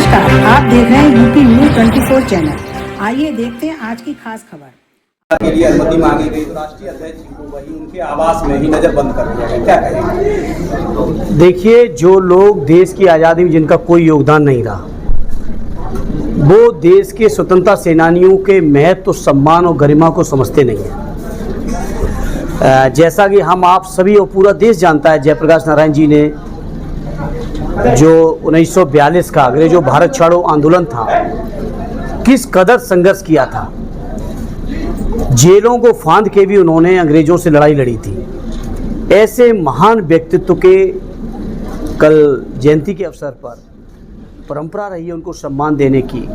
नमस्कार, आप देख रहे हैं यूपी न्यूज 24 चैनल। आइए देखते हैं आज की खास खबर। के लिए अनुमति मांगी गई तो राष्ट्रीय अध्यक्ष जी को वही उनके आवास में ही नजरबंद कर दिया गया, क्या कहेंगे? देखिए, जो लोग देश की आज़ादी में जिनका कोई योगदान नहीं रहा, वो देश के स्वतंत्रता सेनानियों के महत्व, सम्मान और गरिमा को समझते नहीं हैं। जैसा कि हम आप सभी और पूरा देश जानता है, जयप्रकाश नारायण जी ने जो 1942 का अंग्रेजों भारत छोड़ो आंदोलन था, किस कदर संघर्ष किया था। जेलों को फांद के भी उन्होंने अंग्रेजों से लड़ाई लड़ी थी। ऐसे महान व्यक्तित्व के कल जयंती के अवसर पर परंपरा रही है उनको सम्मान देने की।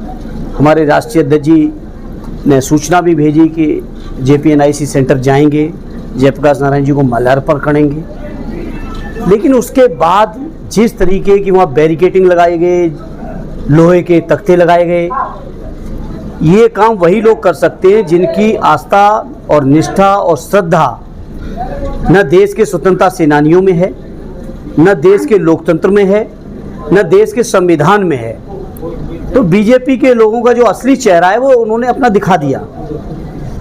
हमारे राष्ट्रीय अध्यक्ष जी ने सूचना भी भेजी कि JPNIC सेंटर जाएंगे, जयप्रकाश नारायण जी को माल्यार्पण करेंगे। लेकिन उसके बाद जिस तरीके की वहाँ बैरिकेडिंग लगाए गए, लोहे के तख्ते लगाए गए, ये काम वही लोग कर सकते हैं जिनकी आस्था और निष्ठा और श्रद्धा न देश के स्वतंत्रता सेनानियों में है, न देश के लोकतंत्र में है, न देश के संविधान में है। तो बीजेपी के लोगों का जो असली चेहरा है वो उन्होंने अपना दिखा दिया।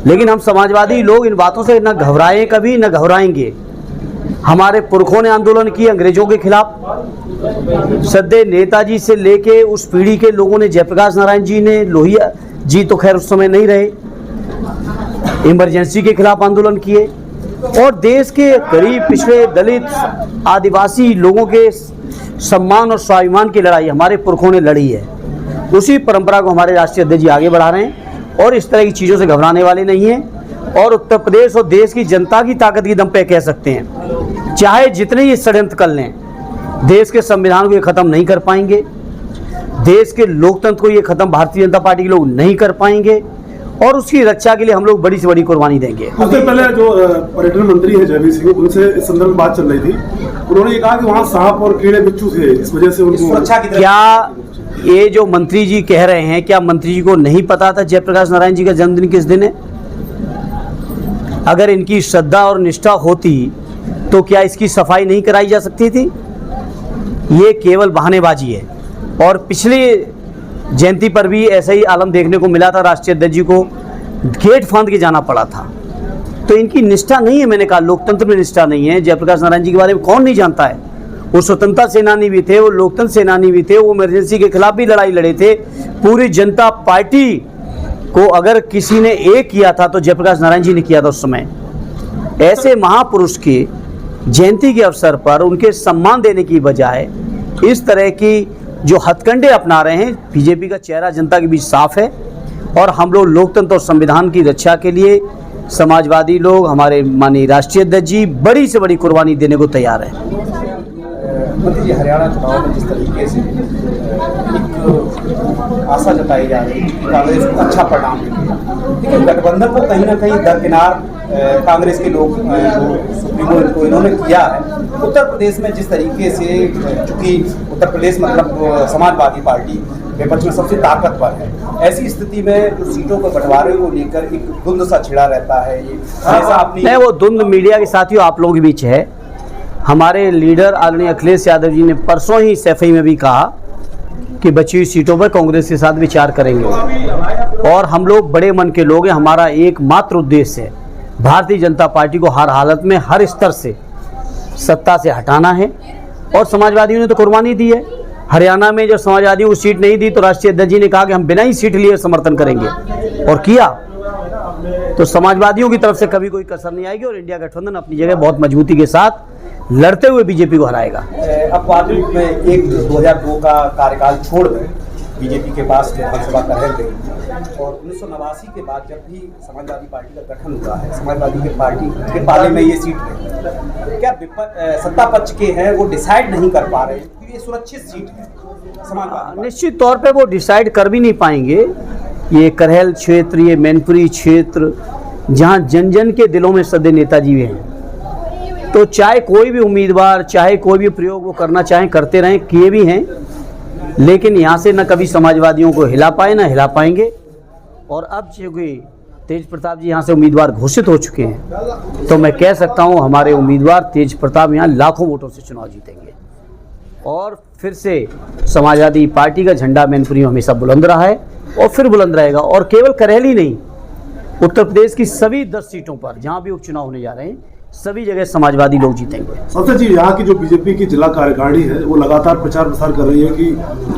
लेकिन हम समाजवादी लोग इन बातों से न घबराएं कभी, न घबराएंगे। हमारे पुरखों ने आंदोलन किए अंग्रेजों के खिलाफ। सदैव नेताजी से लेके उस पीढ़ी के लोगों ने, जयप्रकाश नारायण जी ने, लोहिया जी तो खैर उस समय नहीं रहे, इमरजेंसी के खिलाफ आंदोलन किए और देश के गरीब, पिछड़े, दलित, आदिवासी लोगों के सम्मान और स्वाभिमान की लड़ाई हमारे पुरखों ने लड़ी है। उसी परंपरा को हमारे राष्ट्रीय अध्यक्ष जी आगे बढ़ा रहे हैं और इस तरह की चीज़ों से घबराने वाले नहीं हैं। और उत्तर प्रदेश और देश की जनता की ताकत की दम पे कह सकते हैं, चाहे जितने ही षड्यंत्र कर लें, देश के संविधान को ये ख़त्म नहीं कर पाएंगे, देश के लोकतंत्र को ये ख़त्म भारतीय जनता पार्टी के लोग नहीं कर पाएंगे और उसकी रक्षा के लिए हम लोग बड़ी से बड़ी कुर्बानी देंगे। उससे पहले जो पर्यटन मंत्री है जयवीर सिंह, उनसे इस संदर्भ में बात चल रही थी। उन्होंने ये कहा कि वहाँ सांप और कीड़े बिच्छू थे, इस वजह से उनको सुरक्षा की। क्या ये जो मंत्री जी कह रहे हैं, क्या मंत्री जी को नहीं पता था जयप्रकाश नारायण जी का जन्मदिन किस दिन है? अगर इनकी श्रद्धा और निष्ठा होती तो क्या इसकी सफाई नहीं कराई जा सकती थी? ये केवल बहानेबाजी है। और पिछली जयंती पर भी ऐसा ही आलम देखने को मिला था, राष्ट्रीय अध्यक्ष जी को गेट फांद के जाना पड़ा था। तो इनकी निष्ठा नहीं है, मैंने कहा लोकतंत्र में निष्ठा नहीं है। जयप्रकाश नारायण जी के बारे में कौन नहीं जानता है? वो स्वतंत्रता सेनानी भी थे, वो लोकतंत्र सेनानी भी थे, वो इमरजेंसी के खिलाफ भी लड़ाई लड़े थे। पूरी जनता पार्टी को अगर किसी ने एक किया था तो जयप्रकाश नारायण जी ने किया था उस समय। ऐसे महापुरुष की जयंती के अवसर पर उनके सम्मान देने की बजाय इस तरह की जो हथकंडे अपना रहे हैं, बीजेपी का चेहरा जनता के बीच साफ है। और हम लोग लोकतंत्र और संविधान की रक्षा के लिए समाजवादी लोग, हमारे माननीय राष्ट्रीय अध्यक्ष जी बड़ी से बड़ी कुर्बानी देने को तैयार है। मंत्री जी, हरियाणा चुनाव में जिस तरीके से आशा जताई जा रही है कि कांग्रेस को अच्छा परिणाम मिलेगा, लेकिन गठबंधन को कहीं ना कहीं दरकिनार कांग्रेस के लोग जो सुप्रीमो इनको इन्होंने किया है। उत्तर प्रदेश में जिस तरीके से, चूंकि उत्तर प्रदेश मतलब समाजवादी पार्टी विपक्ष में सबसे ताकतवर है, ऐसी स्थिति में सीटों के बंटवारे को लेकर एक धुंध सा छिड़ा रहता है। ये ऐसा अपनी वो धुंध मीडिया के साथियों आप लोगों के बीच है। हमारे लीडर आदरणीय अखिलेश यादव जी ने परसों ही सैफई में भी कहा कि बची हुई सीटों पर कांग्रेस के साथ विचार करेंगे और हम लोग बड़े मन के लोग हैं। हमारा एकमात्र उद्देश्य है भारतीय जनता पार्टी को हर हालत में, हर स्तर से सत्ता से हटाना है। और समाजवादियों ने तो कुर्बानी दी है। हरियाणा में जब समाजवादियों को सीट नहीं दी तो राष्ट्रीय अध्यक्ष जी ने कहा कि हम बिना ही सीट लिए समर्थन करेंगे, और किया। तो समाजवादियों की तरफ से कभी कोई कसर नहीं आएगी और इंडिया गठबंधन अपनी जगह बहुत मजबूती के साथ लड़ते हुए बीजेपी को हराएगा। अब वास्तविक में 2002 का कार्यकाल छोड़ कर बीजेपी के पास विधानसभा का रह गई और 1989 के बाद जब भी समाजवादी पार्टी का गठन हुआ है, समाजवादी के पार्टी के पाले में ये सीट है। क्या सत्ता पक्ष के हैं वो डिसाइड नहीं कर पा रहे क्योंकि ये सुरक्षित सीट है समाजवादी? निश्चित तौर पे वो डिसाइड कर भी नहीं पाएंगे। ये करहल क्षेत्र, ये मैनपुरी क्षेत्र, जहाँ जन जन के दिलों में सदैव नेताजी हैं, तो चाहे कोई भी उम्मीदवार, चाहे कोई भी प्रयोग वो करना चाहें करते रहें, किए भी हैं। लेकिन यहाँ से न कभी समाजवादियों को हिला पाए, ना हिला पाएंगे। और अब चूँकि तेज प्रताप जी यहाँ से उम्मीदवार घोषित हो चुके हैं, तो मैं कह सकता हूँ हमारे उम्मीदवार तेज प्रताप यहाँ लाखों वोटों से चुनाव जीतेंगे। और फिर से समाजवादी पार्टी का झंडा मैनपुरी में हमेशा बुलंद रहा है और फिर बुलंद रहेगा। और केवल करेली ही नहीं, उत्तर प्रदेश की सभी 10 सीटों पर जहां भी उपचुनाव होने जा रहे हैं सभी जगह समाजवादी लोग जीतेंगे। संसद जी, यहाँ की जो बीजेपी की जिला कार्यकारिणी है वो लगातार प्रचार प्रसार कर रही है कि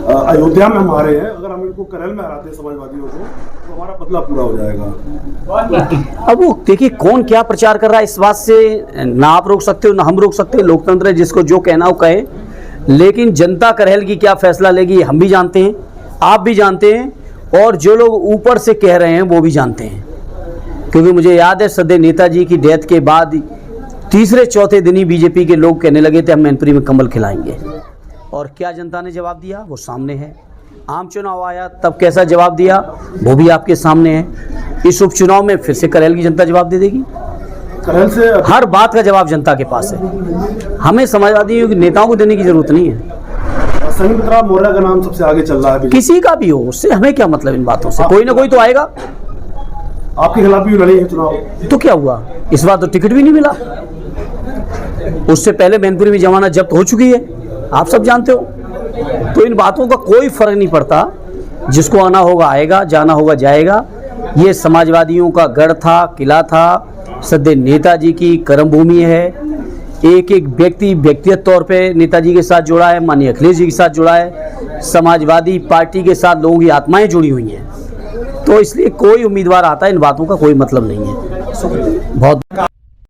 अयोध्या में हम हारे हैं, अगर हम इनको करेल में हराते हैं समाजवादियों को तो हमारा बदला पूरा हो जाएगा। अब वो देखिए कौन क्या प्रचार कर रहा है, इस बात से ना आप रोक सकते हो ना हम रोक सकते हैं। लोकतंत्र है, जिसको जो कहना हो कहे, लेकिन जनता करेल की क्या फैसला लेगी हम भी जानते हैं, आप भी जानते हैं, और जो लोग ऊपर से कह रहे हैं वो भी जानते हैं। क्योंकि मुझे याद है सदैव नेताजी की डेथ के बाद तीसरे चौथे दिन ही बीजेपी के लोग कहने लगे थे हम मैनपुरी में कमल खिलाएंगे, और क्या जनता ने जवाब दिया वो सामने है। आम चुनाव आया तब कैसा जवाब दिया वो भी आपके सामने है। इस उपचुनाव में फिर से करेल की जनता जवाब दे देगी। करेल से हर बात का जवाब जनता के पास है, हमें समाजवादी नेताओं को देने की जरूरत नहीं है। संयुक्त राम मोर्चा का नाम सबसे आगे चल रहा है, किसी का भी हो उससे हमें क्या मतलब, इन बातों से कोई ना कोई तो आएगा। आपके खिलाफ भी लड़ी है चुनाव, तो क्या हुआ, इस बार तो टिकट भी नहीं मिला। उससे पहले मैनपुरी में जमानत जब्त हो चुकी है, आप सब जानते हो। तो इन बातों का कोई फर्क नहीं पड़ता, जिसको आना होगा आएगा, जाना होगा जाएगा। ये समाजवादियों का गढ़ था, किला था, सदैव नेताजी की कर्मभूमि है। एक एक व्यक्ति व्यक्तिगत तौर पे नेताजी के साथ जुड़ा है, माननीय अखिलेश जी के साथ जुड़ा है, समाजवादी पार्टी के साथ लोगों की आत्माएं जुड़ी हुई हैं। तो इसलिए कोई उम्मीदवार आता है, इन बातों का कोई मतलब नहीं है। बहुत